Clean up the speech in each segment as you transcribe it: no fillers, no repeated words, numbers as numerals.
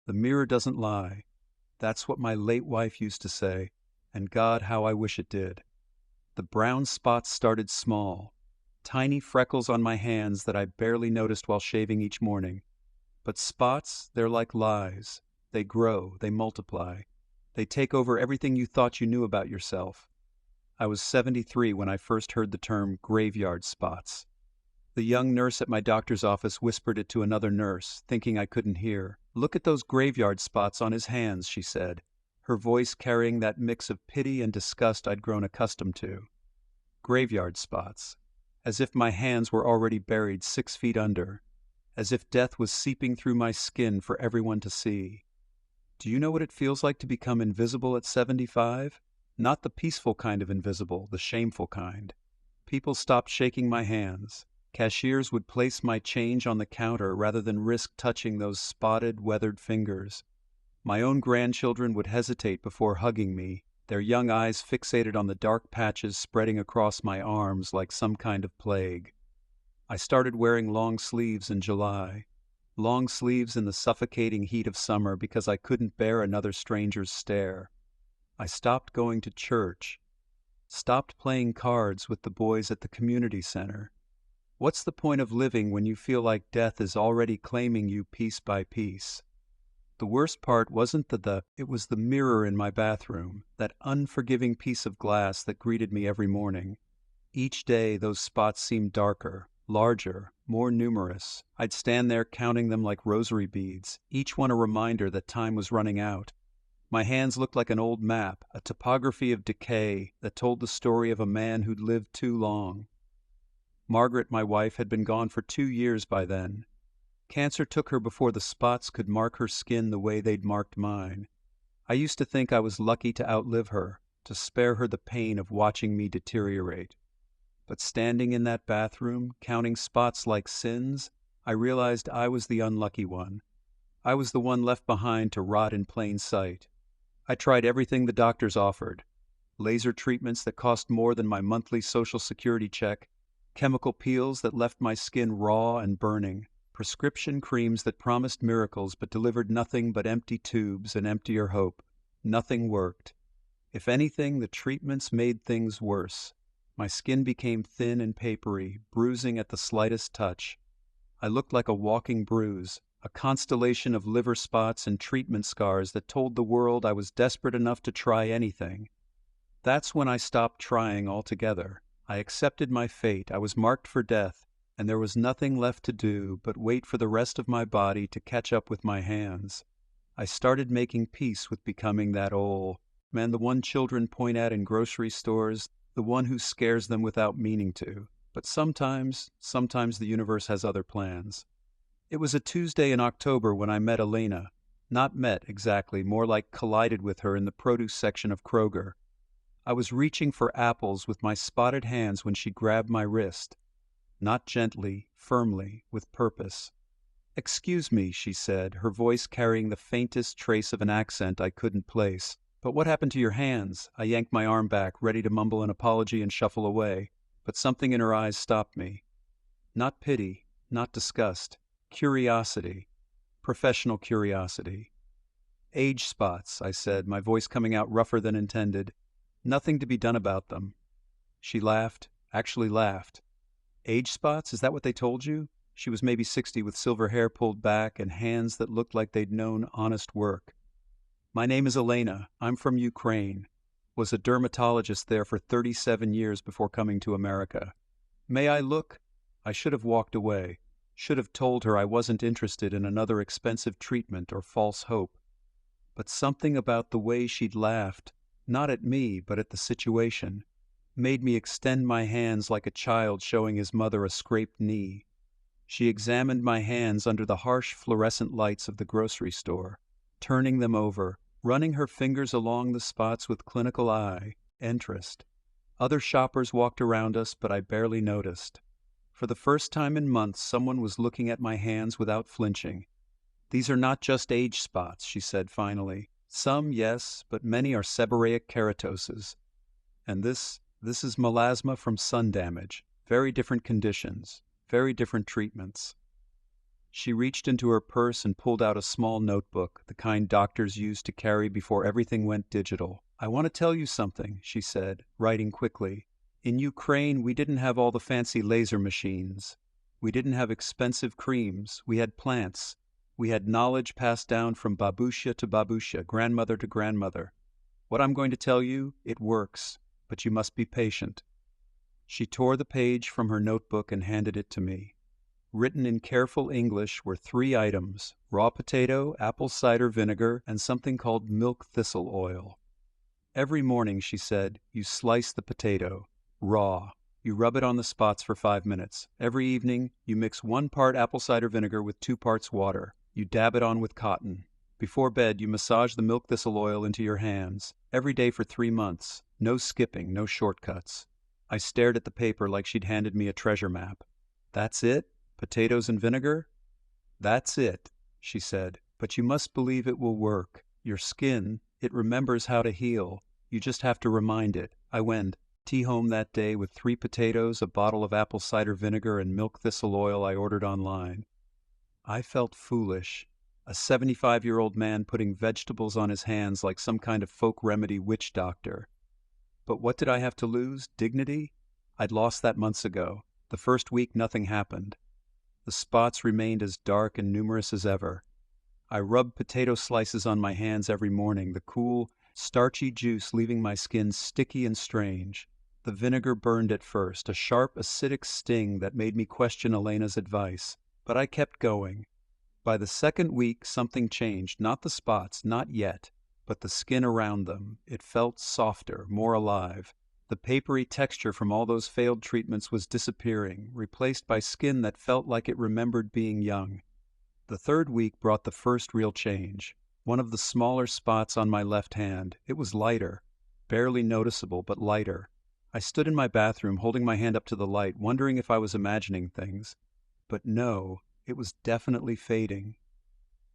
The mirror doesn't lie. That's what my late wife used to say, and God, how I wish it did. The brown spots started small, tiny freckles on my hands that I barely noticed while shaving each morning. But spots, they're like lies. They grow, they multiply. They take over everything you thought you knew about yourself. I was 73 when I first heard the term graveyard spots. The young nurse at my doctor's office whispered it to another nurse, thinking I couldn't hear. "Look at those graveyard spots on his hands," she said, her voice carrying that mix of pity and disgust I'd grown accustomed to. Graveyard spots. As if my hands were already buried 6 feet under. As if death was seeping through my skin for everyone to see. Do you know what it feels like to become invisible at 75? Not the peaceful kind of invisible, the shameful kind. People stopped shaking my hands. Cashiers would place my change on the counter rather than risk touching those spotted, weathered fingers. My own grandchildren would hesitate before hugging me, their young eyes fixated on the dark patches spreading across my arms like some kind of plague. I started wearing long sleeves in July. Long sleeves in the suffocating heat of summer because I couldn't bear another stranger's stare. I stopped going to church. Stopped playing cards with the boys at the community center. What's the point of living when you feel like death is already claiming you piece by piece? The worst part wasn't it was the mirror in my bathroom, that unforgiving piece of glass that greeted me every morning. Each day those spots seemed darker, larger, more numerous. I'd stand there counting them like rosary beads, each one a reminder that time was running out. My hands looked like an old map, a topography of decay that told the story of a man who'd lived too long. Margaret, my wife, had been gone for 2 years by then. Cancer took her before the spots could mark her skin the way they'd marked mine. I used to think I was lucky to outlive her, to spare her the pain of watching me deteriorate. But standing in that bathroom, counting spots like sins, I realized I was the unlucky one. I was the one left behind to rot in plain sight. I tried everything the doctors offered. Laser treatments that cost more than my monthly Social Security check, chemical peels that left my skin raw and burning, prescription creams that promised miracles but delivered nothing but empty tubes and emptier hope. Nothing worked. If anything, the treatments made things worse. My skin became thin and papery, bruising at the slightest touch. I looked like a walking bruise, a constellation of liver spots and treatment scars that told the world I was desperate enough to try anything. That's when I stopped trying altogether. I accepted my fate. I was marked for death, and there was nothing left to do but wait for the rest of my body to catch up with my hands. I started making peace with becoming that old man, the one children point at in grocery stores, the one who scares them without meaning to. But sometimes the universe has other plans. It was a Tuesday in October when I met Elena. Not met, exactly, more like collided with her in the produce section of Kroger. I was reaching for apples with my spotted hands when she grabbed my wrist. Not gently, firmly, with purpose. "Excuse me," she said, her voice carrying the faintest trace of an accent I couldn't place. "But what happened to your hands?" I yanked my arm back, ready to mumble an apology and shuffle away. But something in her eyes stopped me. Not pity, not disgust. Curiosity. Professional curiosity. "Age spots," I said, my voice coming out rougher than intended. "Nothing to be done about them." She laughed, actually laughed. "Age spots? Is that what they told you?" She was maybe 60 with silver hair pulled back and hands that looked like they'd known honest work. "My name is Elena. I'm from Ukraine. Was a dermatologist there for 37 years before coming to America. May I look?" I should have walked away. Should have told her I wasn't interested in another expensive treatment or false hope. But something about the way she'd laughed, not at me, but at the situation, made me extend my hands like a child showing his mother a scraped knee. She examined my hands under the harsh fluorescent lights of the grocery store, turning them over, running her fingers along the spots with clinical eye, interest. Other shoppers walked around us, but I barely noticed. For the first time in months, someone was looking at my hands without flinching. "These are not just age spots," she said finally. "Some, yes, but many are seborrheic keratoses. And this is melasma from sun damage. Very different conditions, very different treatments." She reached into her purse and pulled out a small notebook, the kind doctors used to carry before everything went digital. "I want to tell you something," she said, writing quickly. "In Ukraine, we didn't have all the fancy laser machines. We didn't have expensive creams. We had plants. We had knowledge passed down from babusha to babusha, grandmother to grandmother. What I'm going to tell you, it works, but you must be patient." She tore the page from her notebook and handed it to me. Written in careful English were 3 items: raw potato, apple cider vinegar, and something called milk thistle oil. "Every morning," she said, "you slice the potato, raw. You rub it on the spots for 5 minutes. Every evening, you mix 1 part apple cider vinegar with 2 parts water. You dab it on with cotton. Before bed, you massage the milk thistle oil into your hands. Every day for 3 months. No skipping, no shortcuts." I stared at the paper like she'd handed me a treasure map. "That's it? Potatoes and vinegar?" "That's it," she said. "But you must believe it will work. Your skin, it remembers how to heal. You just have to remind it." I went home that day with 3 potatoes, a bottle of apple cider vinegar, and milk thistle oil I ordered online. I felt foolish. A 75-year-old man putting vegetables on his hands like some kind of folk remedy witch doctor. But what did I have to lose? Dignity? I'd lost that months ago. The first week, nothing happened. The spots remained as dark and numerous as ever. I rubbed potato slices on my hands every morning, the cool, starchy juice leaving my skin sticky and strange. The vinegar burned at first, a sharp, acidic sting that made me question Elena's advice. But I kept going. By the second week, something changed. Not the spots, not yet, but the skin around them. It felt softer, more alive. The papery texture from all those failed treatments was disappearing, replaced by skin that felt like it remembered being young. The third week brought the first real change. One of the smaller spots on my left hand. It was lighter, barely noticeable, but lighter. I stood in my bathroom, holding my hand up to the light, wondering if I was imagining things. But no, it was definitely fading.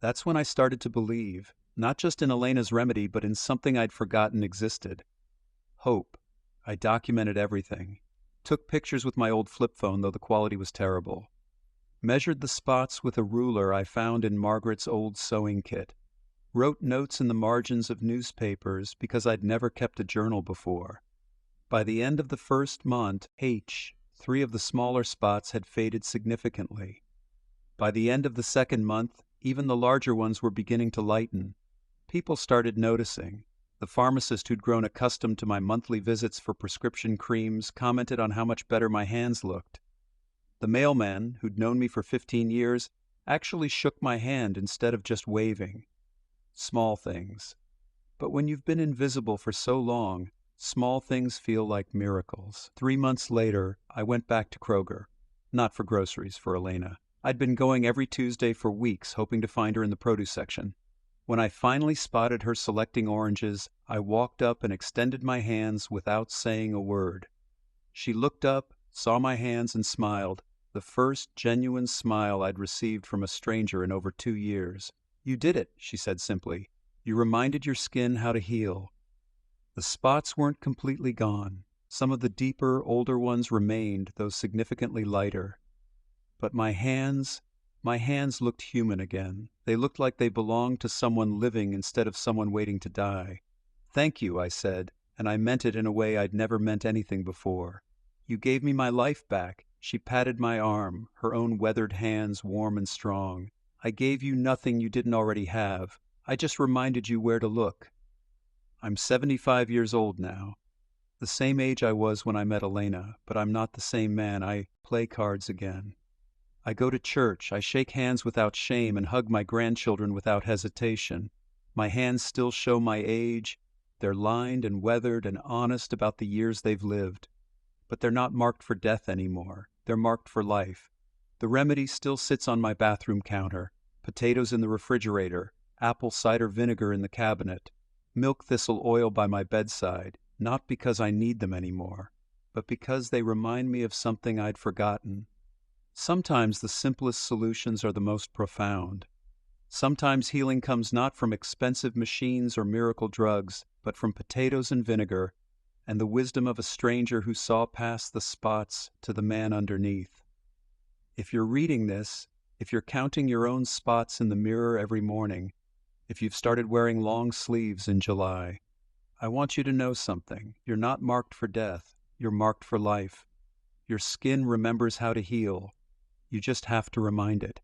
That's when I started to believe, not just in Elena's remedy, but in something I'd forgotten existed. Hope. I documented everything. Took pictures with my old flip phone, though the quality was terrible. Measured the spots with a ruler I found in Margaret's old sewing kit. Wrote notes in the margins of newspapers because I'd never kept a journal before. By the end of the first month, 3 of the smaller spots had faded significantly. By the end of the second month, even the larger ones were beginning to lighten. People started noticing. The pharmacist who'd grown accustomed to my monthly visits for prescription creams commented on how much better my hands looked. The mailman, who'd known me for 15 years, actually shook my hand instead of just waving. Small things. But when you've been invisible for so long, small things feel like miracles. 3 months later, I went back to Kroger. Not for groceries, for Elena. I'd been going every Tuesday for weeks, hoping to find her in the produce section. When I finally spotted her selecting oranges, I walked up and extended my hands without saying a word. She looked up, saw my hands, and smiled, the first genuine smile I'd received from a stranger in over 2 years. "You did it," she said simply. "You reminded your skin how to heal." The spots weren't completely gone. Some of the deeper, older ones remained, though significantly lighter. But my hands looked human again. They looked like they belonged to someone living instead of someone waiting to die. "Thank you," I said, and I meant it in a way I'd never meant anything before. "You gave me my life back." She patted my arm, her own weathered hands warm and strong. "I gave you nothing you didn't already have. I just reminded you where to look." I'm 75 years old now. The same age I was when I met Elena, but I'm not the same man. I play cards again. I go to church, I shake hands without shame and hug my grandchildren without hesitation. My hands still show my age. They're lined and weathered and honest about the years they've lived. But they're not marked for death anymore. They're marked for life. The remedy still sits on my bathroom counter. Potatoes in the refrigerator, apple cider vinegar in the cabinet, milk thistle oil by my bedside, not because I need them anymore, but because they remind me of something I'd forgotten. Sometimes the simplest solutions are the most profound. Sometimes healing comes not from expensive machines or miracle drugs, but from potatoes and vinegar, and the wisdom of a stranger who saw past the spots to the man underneath. If you're reading this, If you're counting your own spots in the mirror every morning, if you've started wearing long sleeves in July, I want you to know something. You're not marked for death. You're marked for life. Your skin remembers how to heal. You just have to remind it.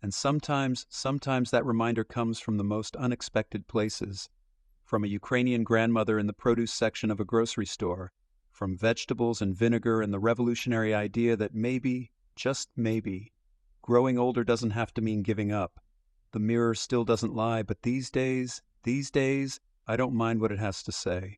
And sometimes that reminder comes from the most unexpected places. From a Ukrainian grandmother in the produce section of a grocery store, from vegetables and vinegar and the revolutionary idea that maybe, just maybe, growing older doesn't have to mean giving up. The mirror still doesn't lie, but these days, I don't mind what it has to say.